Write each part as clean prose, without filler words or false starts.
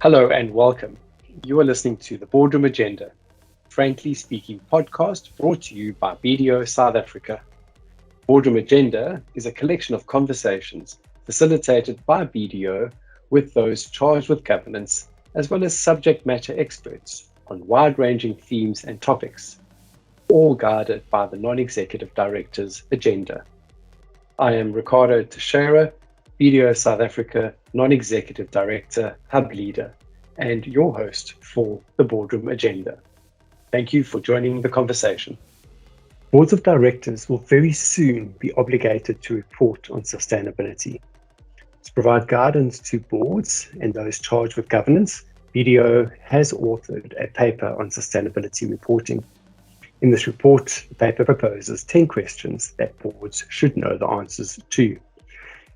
Hello and welcome. You are listening to the Boardroom Agenda, frankly speaking podcast brought to you by BDO South Africa. Boardroom Agenda is a collection of conversations facilitated by BDO with those charged with governance, as well as subject matter experts on wide-ranging themes and topics, all guided by the non-executive director's agenda. I am Ricardo, BDO South Africa Non-Executive Director, Hub Leader, and your host for the Boardroom Agenda. Thank you for joining the conversation. Boards of directors will very soon be obligated to report on sustainability. To provide guidance to boards and those charged with governance, BDO has authored a paper on sustainability reporting. In this report, the paper proposes 10 questions that boards should know the answers to.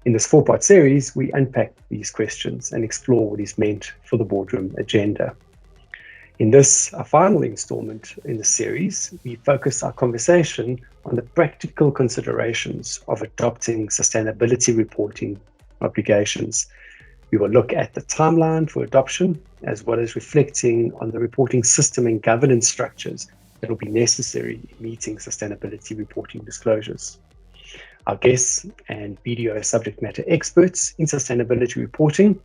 In this 4-part series, we unpack these questions and explore what is meant for the Boardroom Agenda. In this, our final installment in the series, we focus our conversation on the practical considerations of adopting sustainability reporting obligations. We will look at the timeline for adoption, as well as reflecting on the reporting system and governance structures that will be necessary in meeting sustainability reporting disclosures. Our guests and BDO subject matter experts in sustainability reporting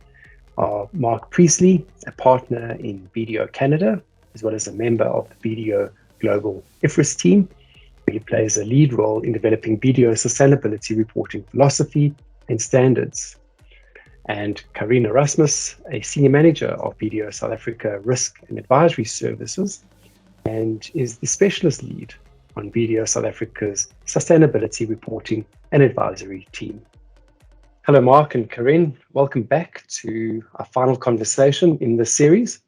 are Marc Priestley, a partner in BDO Canada, as well as a member of the BDO Global IFRS team. He plays a lead role in developing BDO sustainability reporting philosophy and standards. And Karien Erasmus, a senior manager of BDO South Africa Risk and Advisory Services, and is the specialist lead on BDO South Africa's sustainability reporting and advisory team. Hello, Marc and Karien. Welcome back to our final conversation in this series.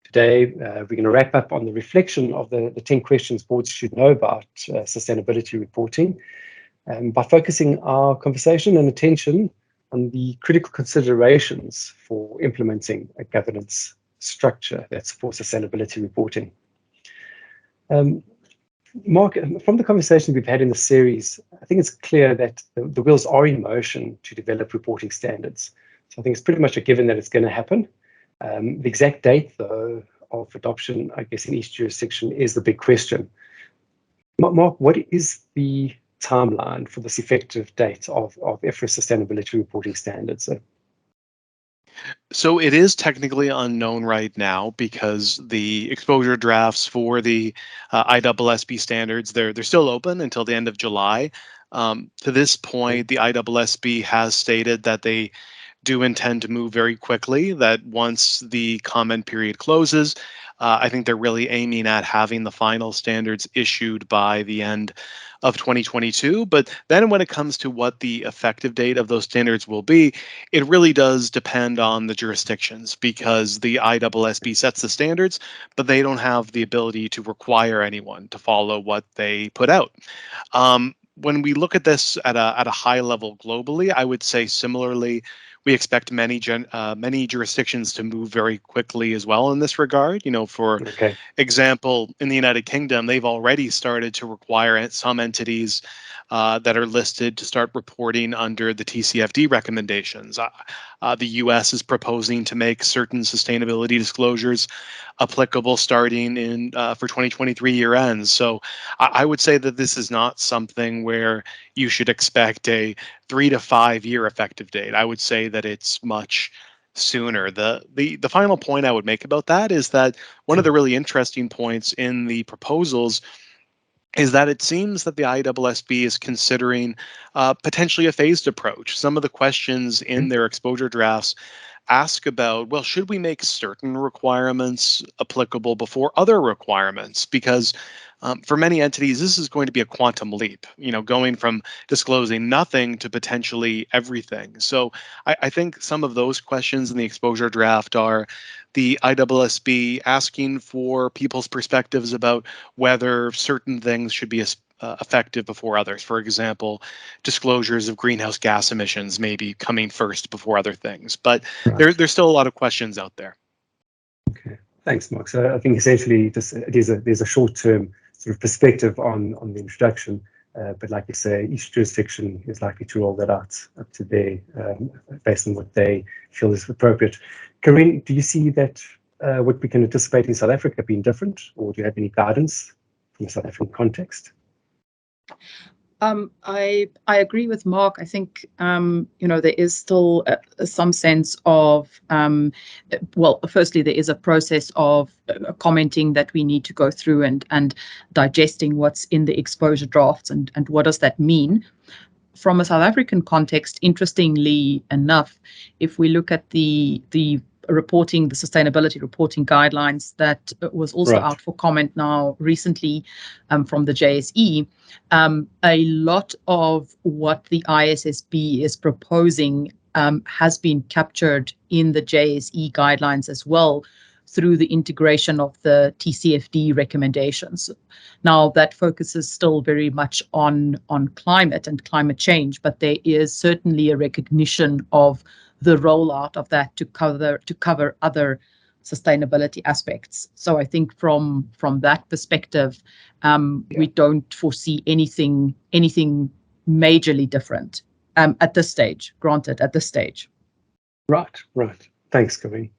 Today, we're going to wrap up on the reflection of the 10 questions boards should know about sustainability reporting by focusing our conversation and attention on the critical considerations for implementing a governance structure that supports sustainability reporting. Marc, from the conversations we've had in the series, I think it's clear that the wheels are in motion to develop reporting standards. So I think it's pretty much a given that it's going to happen. The exact date, though, of adoption, I guess, in each jurisdiction is the big question. Marc, what is the timeline for this effective date of IFRS sustainability reporting standards? So it is technically unknown right now because the exposure drafts for the ISSB standards, they're still open until the end of July. To this point, the ISSB has stated that they do intend to move very quickly, that once the comment period closes, I think they're really aiming at having the final standards issued by the end of 2022. But then when it comes to what the effective date of those standards will be, it really does depend on the jurisdictions because the ISSB sets the standards, but they don't have the ability to require anyone to follow what they put out. When we look at this at a high level globally, I would say similarly, we expect many jurisdictions to move very quickly as well in this regard. For example, in the United Kingdom, they've already started to require some entities that are listed to start reporting under the TCFD recommendations. The U.S. is proposing to make certain sustainability disclosures applicable starting in for 2023 year ends. So I would say that this is not something where you should expect a 3 to 5 year effective date. I would say that it's much sooner. The final point I would make about that is that one of the really interesting points in the proposals is that it seems that the ISSB is considering potentially a phased approach. Some of the questions in their exposure drafts ask about, well, should we make certain requirements applicable before other requirements? Because for many entities, this is going to be a quantum leap, going from disclosing nothing to potentially everything. So I think some of those questions in the exposure draft are the ISSB asking for people's perspectives about whether certain things should be effective before others. For example, disclosures of greenhouse gas emissions may be coming first before other things. But there's still a lot of questions out there. Okay, thanks, Marc. So I think essentially there's a short-term sort of perspective on the introduction, But like you say, each jurisdiction is likely to roll that out up to their, based on what they feel is appropriate. Karien, do you see that what we can anticipate in South Africa being different, or do you have any guidance from a South African context? I agree with Mark. I think there is still some sense of firstly, there is a process of commenting that we need to go through and digesting what's in the exposure drafts and what does that mean. From a South African context, interestingly enough, if we look at the reporting, the sustainability reporting guidelines that was also out for comment now recently from the JSE, a lot of what the ISSB is proposing has been captured in the JSE guidelines as well through the integration of the TCFD recommendations. Now, that focuses still very much on climate and climate change, but there is certainly a recognition of the rollout of that to cover other sustainability aspects. So I think from that perspective, we don't foresee anything majorly different at this stage. Granted, at this stage. Right. Thanks, Karien.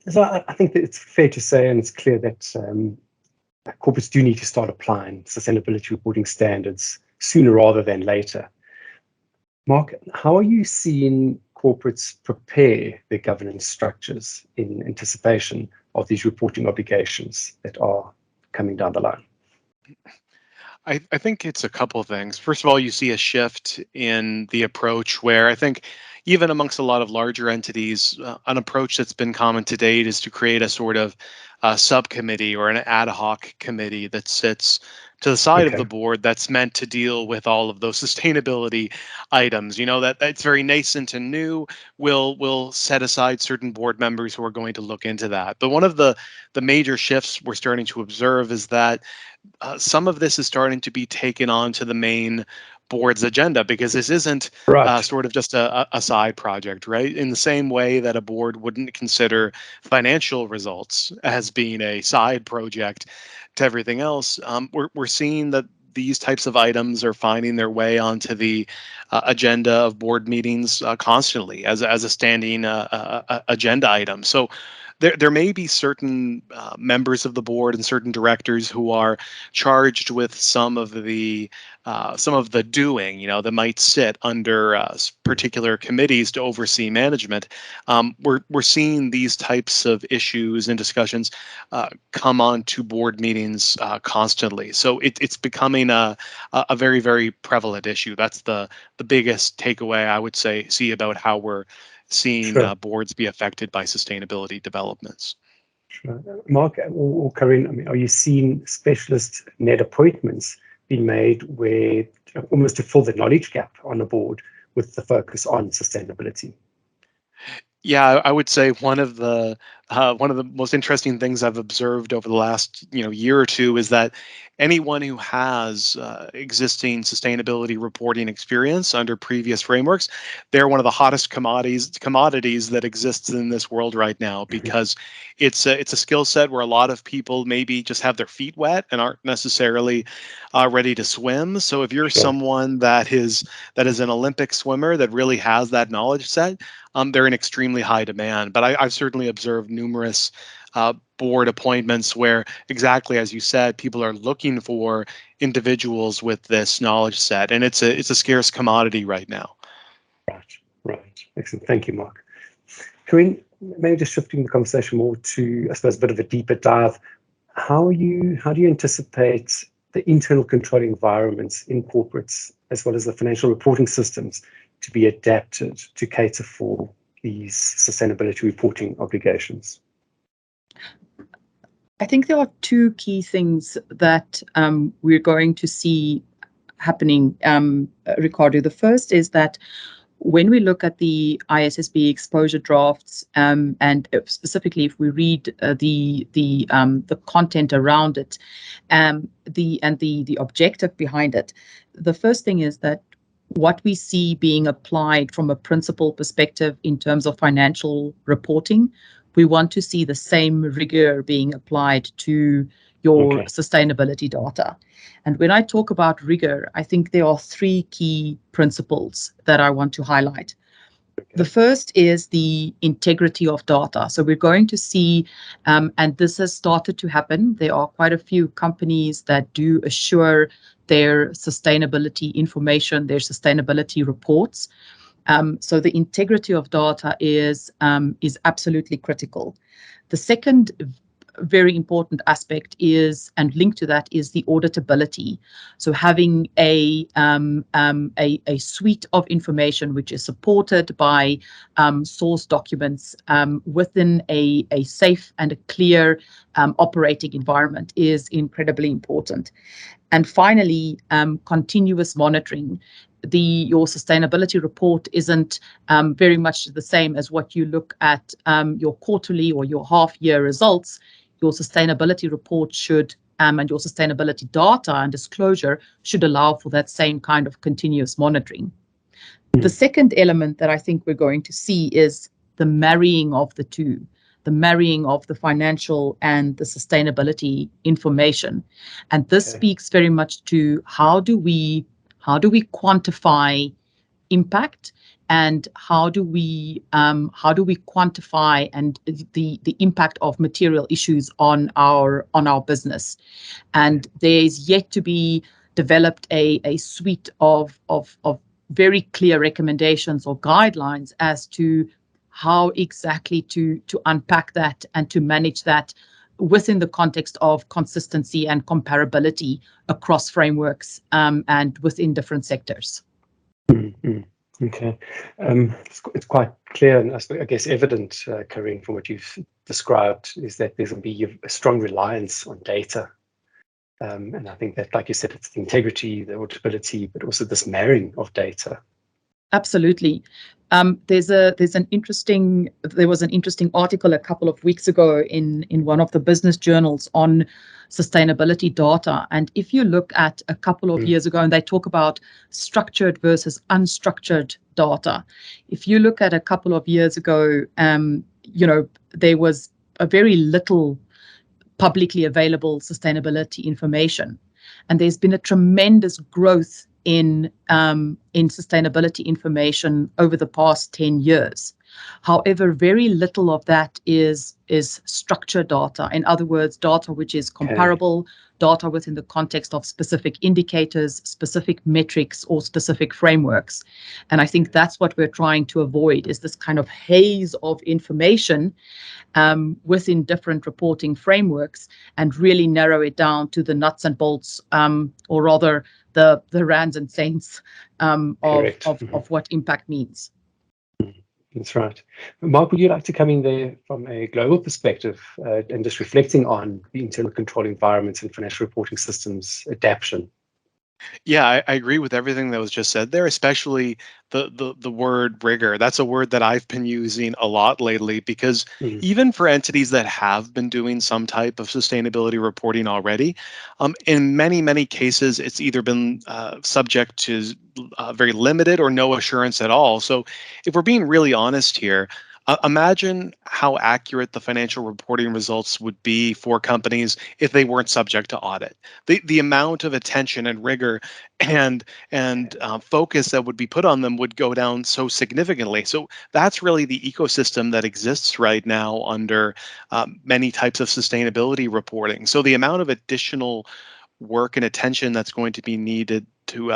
So I think that it's fair to say, and it's clear that corporates do need to start applying sustainability reporting standards sooner rather than later. Mark, how are you seeing corporates prepare their governance structures in anticipation of these reporting obligations that are coming down the line? I think it's a couple of things. First of all, you see a shift in the approach where I think even amongst a lot of larger entities, an approach that's been common to date is to create a sort of subcommittee or an ad hoc committee that sits to the side of the board that's meant to deal with all of those sustainability items. That's very nascent and new. We'll set aside certain board members who are going to look into that. But one of the major shifts we're starting to observe is that some of this is starting to be taken on to the main board's agenda, because this isn't sort of just a side project, right? In the same way that a board wouldn't consider financial results as being a side project to everything else, we're seeing that these types of items are finding their way onto the agenda of board meetings constantly as a standing agenda item. So there may be certain members of the board and certain directors who are charged with some of the doing, that might sit under particular committees to oversee management. We're seeing these types of issues and discussions come on to board meetings constantly. So it's becoming a very, very prevalent issue. That's the biggest takeaway I would see about how we're seeing boards be affected by sustainability developments. Sure. Mark or Karien, are you seeing specialist net appointments being made where almost to fill the knowledge gap on the board with the focus on sustainability? Yeah, I would say one of the most interesting things I've observed over the last year or two is that anyone who has existing sustainability reporting experience under previous frameworks, they're one of the hottest commodities that exists in this world right now, because it's a skill set where a lot of people maybe just have their feet wet and aren't necessarily ready to swim. So if you're someone that is an Olympic swimmer that really has that knowledge set, they're in extremely high demand. But I've certainly observed numerous board appointments where, exactly as you said, people are looking for individuals with this knowledge set, and it's a scarce commodity right now. Right. Excellent. Thank you, Mark. Karien, maybe just shifting the conversation more to, I suppose, a bit of a deeper dive. How do you anticipate the internal control environments in corporates, as well as the financial reporting systems, to be adapted to cater for these sustainability reporting obligations? I think there are two key things that we're going to see happening, Ricardo. The first is that when we look at the ISSB exposure drafts, and specifically if we read the content around it, the objective behind it, the first thing is that what we see being applied from a principal perspective in terms of financial reporting, we want to see the same rigor being applied to your Okay. sustainability data. And when I talk about rigor, I think there are three key principles that I want to highlight. The first is the integrity of data. So we're going to see, and this has started to happen. There are quite a few companies that do assure their sustainability information, their sustainability reports. So the integrity of data is absolutely critical. The second very important aspect is, and linked to that, is the auditability. So having a suite of information which is supported by source documents within a safe and a clear operating environment is incredibly important. And finally, continuous monitoring. Your sustainability report isn't very much the same as what you look at your quarterly or your half-year results. Your sustainability report should, and your sustainability data and disclosure should allow for that same kind of continuous monitoring. The second element that I think we're going to see is the marrying of the two, the marrying of the financial and the sustainability information. And this speaks very much to how do we quantify impact, and how do we quantify and the impact of material issues on our business. And there's yet to be developed a suite of very clear recommendations or guidelines as to how exactly to unpack that and to manage that within the context of consistency and comparability across frameworks and within different sectors. Mm-hmm. Okay. It's quite clear and I guess evident, Karien, from what you've described, is that there's going to be a strong reliance on data. And I think that, like you said, it's the integrity, the auditability, but also this marrying of data. Absolutely. There was an interesting article a couple of weeks ago in one of the business journals on sustainability data. And if you look at a couple of years ago, and they talk about structured versus unstructured data. If you look at a couple of years ago, there was a very little publicly available sustainability information, and there's been a tremendous growth in sustainability information over the past 10 years. However, very little of that is structured data. In other words, data which is comparable, data within the context of specific indicators, specific metrics, or specific frameworks. And I think that's what we're trying to avoid, is this kind of haze of information within different reporting frameworks, and really narrow it down to the nuts and bolts, or rather the rands and cents of what impact means. That's right. Marc, would you like to come in there from a global perspective and just reflecting on the internal control environments and financial reporting systems adaptation? Yeah, I agree with everything that was just said there, especially the word rigor. That's a word that I've been using a lot lately, because even for entities that have been doing some type of sustainability reporting already, in many cases, it's either been subject to very limited or no assurance at all. So if we're being really honest here, imagine how accurate the financial reporting results would be for companies if they weren't subject to audit. The amount of attention and rigor and focus that would be put on them would go down so significantly. So that's really the ecosystem that exists right now under many types of sustainability reporting. So the amount of additional work and attention that's going to be needed to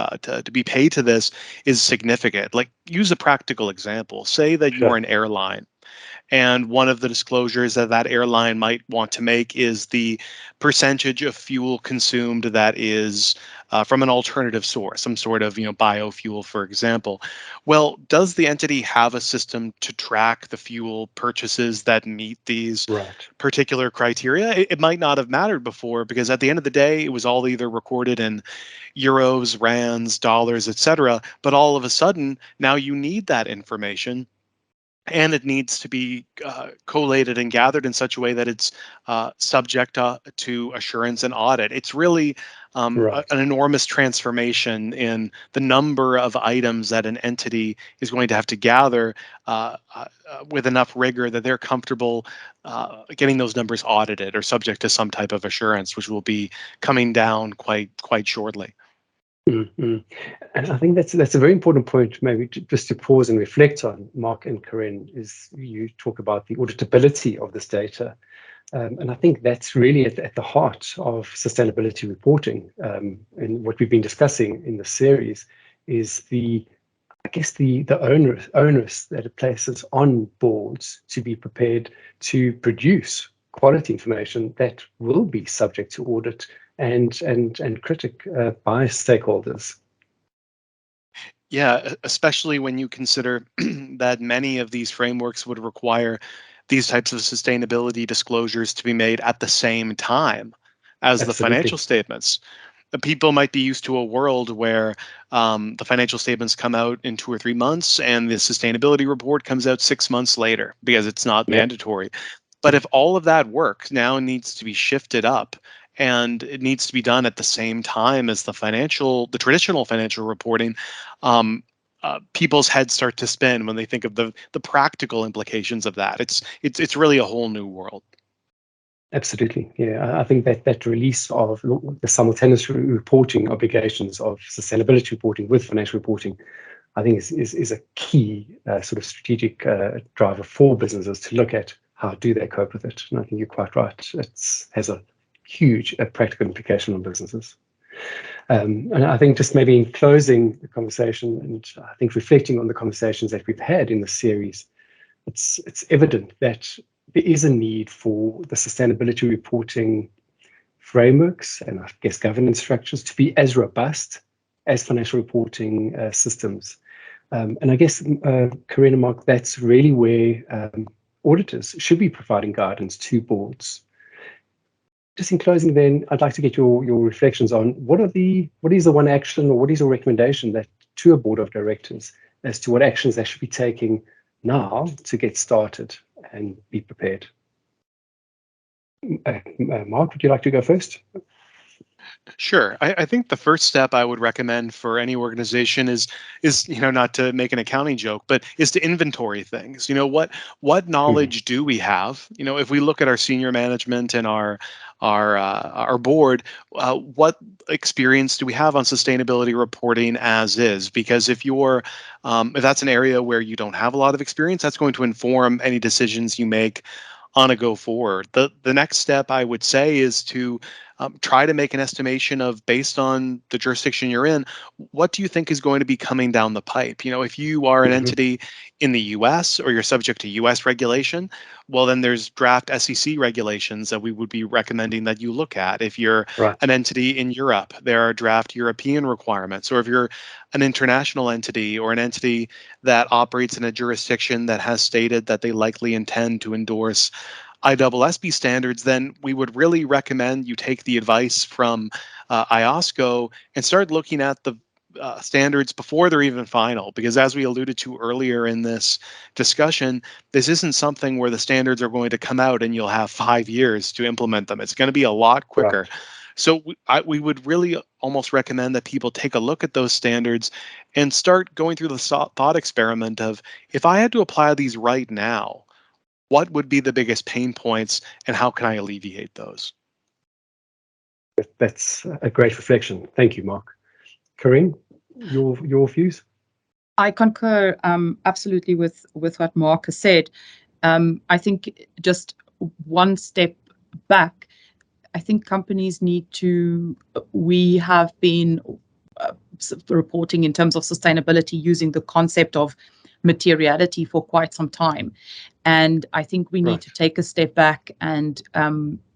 be paid to this is significant. Like, use a practical example. Say that you're an airline, and one of the disclosures that airline might want to make is the percentage of fuel consumed that is from an alternative source, some sort of biofuel, for example. Well, does the entity have a system to track the fuel purchases that meet these particular criteria? It might not have mattered before, because at the end of the day, it was all either recorded in euros, rands, dollars, etc. But all of a sudden, now you need that information. and it needs to be collated and gathered in such a way that it's subject to assurance and audit. It's really Right. an enormous transformation in the number of items that an entity is going to have to gather with enough rigor that they're comfortable getting those numbers audited or subject to some type of assurance, which will be coming down quite shortly. Mm-hmm. And I think that's a very important point, maybe just to pause and reflect on, Marc and Karien, is you talk about the auditability of this data. And I think that's really at the heart of sustainability reporting. And what we've been discussing in the series is the onus that it places on boards to be prepared to produce quality information that will be subject to audit and critic by stakeholders. Yeah, especially when you consider that many of these frameworks would require these types of sustainability disclosures to be made at the same time as the financial Absolutely. statements. People might be used to a world where the financial statements come out in 2 or 3 months and the sustainability report comes out 6 months later because it's not Yeah. mandatory. But if all of that work now needs to be shifted up and it needs to be done at the same time as the traditional financial reporting, people's heads start to spin when they think of the practical implications of that. It's really a whole new world. Absolutely. Yeah, I think that release of the simultaneous reporting obligations of sustainability reporting with financial reporting, I think is a key sort of strategic driver for businesses to look at how do they cope with it. And I think you're quite right. It has a huge practical implication on businesses. And I think just maybe in closing the conversation, and I think reflecting on the conversations that we've had in the series, it's evident that there is a need for the sustainability reporting frameworks and I guess governance structures to be as robust as financial reporting systems. And I guess, Karien and Marc, that's really where auditors should be providing guidance to boards. Just in closing, then, I'd like to get your reflections on what is the one action or what is your recommendation that to a board of directors as to what actions they should be taking now to get started and be prepared. Marc, would you like to go first? Sure. I think the first step I would recommend for any organization is not to make an accounting joke, but is to inventory things. What knowledge do we have? If we look at our senior management and our board, what experience do we have on sustainability reporting as is? Because if that's an area where you don't have a lot of experience, that's going to inform any decisions you make on a go forward. The next step I would say is to try to make an estimation of, based on the jurisdiction you're in, what do you think is going to be coming down the pipe? If you are an entity in the US or you're subject to US regulation, well, then there's draft SEC regulations that we would be recommending that you look at. If you're an entity in Europe, there are draft European requirements. Or if you're an international entity or an entity that operates in a jurisdiction that has stated that they likely intend to endorse ISSB standards, then we would really recommend you take the advice from IOSCO and start looking at the standards before they're even final. Because as we alluded to earlier in this discussion, this isn't something where the standards are going to come out and you'll have 5 years to implement them. It's going to be a lot quicker. Right. So we would really almost recommend that people take a look at those standards and start going through the thought experiment of, if I had to apply these right now, what would be the biggest pain points and how can I alleviate those? That's a great reflection. Thank you, Marc. Karien, your views? I concur absolutely with what Marc has said. I think just one step back, I think companies we have been reporting in terms of sustainability using the concept of materiality for quite some time. And I think we need to take a step back, and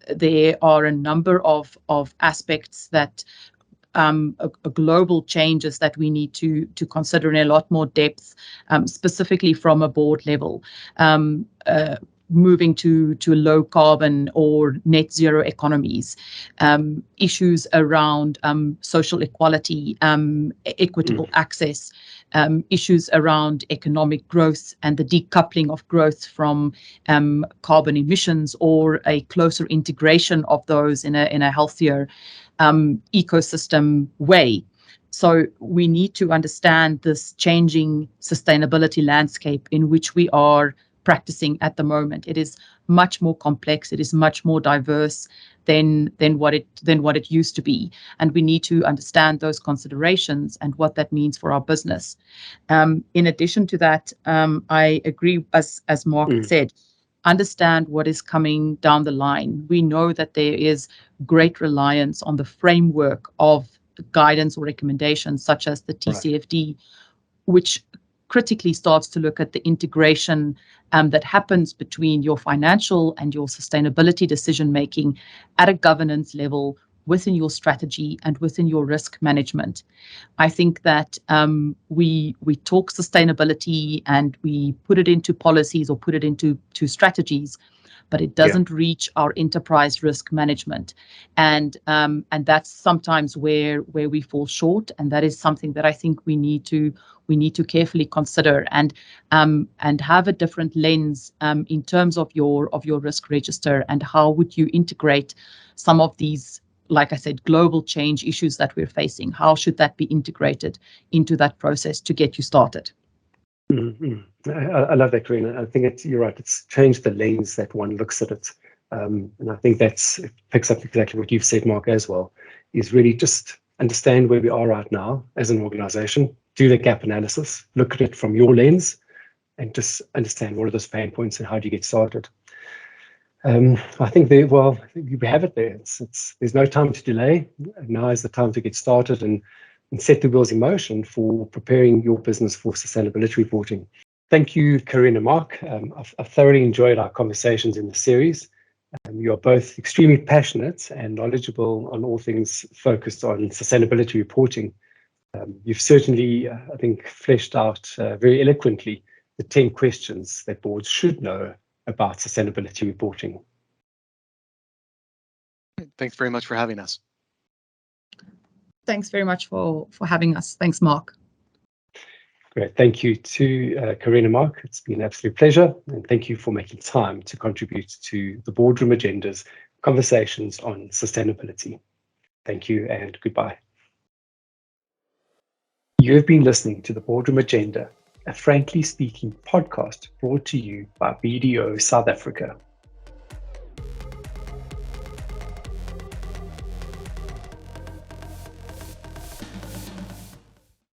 there are a number of aspects that global changes that we need to consider in a lot more depth, specifically from a board level. moving to low carbon or net zero economies, issues around social equality, equitable access, issues around economic growth and the decoupling of growth from carbon emissions, or a closer integration of those in a healthier ecosystem way. So we need to understand this changing sustainability landscape in which we are practicing at the moment. It is much more complex. It is much more diverse than what it used to be, and we need to understand those considerations and what that means for our business. In addition to that, I agree, as Marc said, understand what is coming down the line. We know that there is great reliance on the framework of guidance or recommendations such as the TCFD, which critically starts to look at the integration that happens between your financial and your sustainability decision making at a governance level, within your strategy and within your risk management. I think that we talk sustainability and we put it into policies or put it into strategies, but it doesn't reach our enterprise risk management, and that's sometimes where we fall short, and that is something that I think we need to carefully consider and have a different lens in terms of your risk register, and how would you integrate some of these, like I said, global change issues that we're facing. How should that be integrated into that process to get you started? I love that, Karien. I think you're right. It's changed the lens that one looks at it. And I think it picks up exactly what you've said, Marc, as well, is really just understand where we are right now as an organization, do the gap analysis, look at it from your lens, and just understand what are those pain points and how do you get started. I think we have it there. There's no time to delay. Now is the time to get started and set the wheels in motion for preparing your business for sustainability reporting. Thank you, Karien and Marc. I've thoroughly enjoyed our conversations in the series. You are both extremely passionate and knowledgeable on all things focused on sustainability reporting. You've certainly, I think, fleshed out very eloquently the 10 questions that boards should know about sustainability reporting. Thanks very much for having us. Thanks very much for having us. Thanks, Marc. Great. Thank you to Karien and Marc. It's been an absolute pleasure. And thank you for making time to contribute to the Boardroom Agenda's conversations on sustainability. Thank you and goodbye. You have been listening to the Boardroom Agenda, a frankly speaking podcast brought to you by BDO South Africa.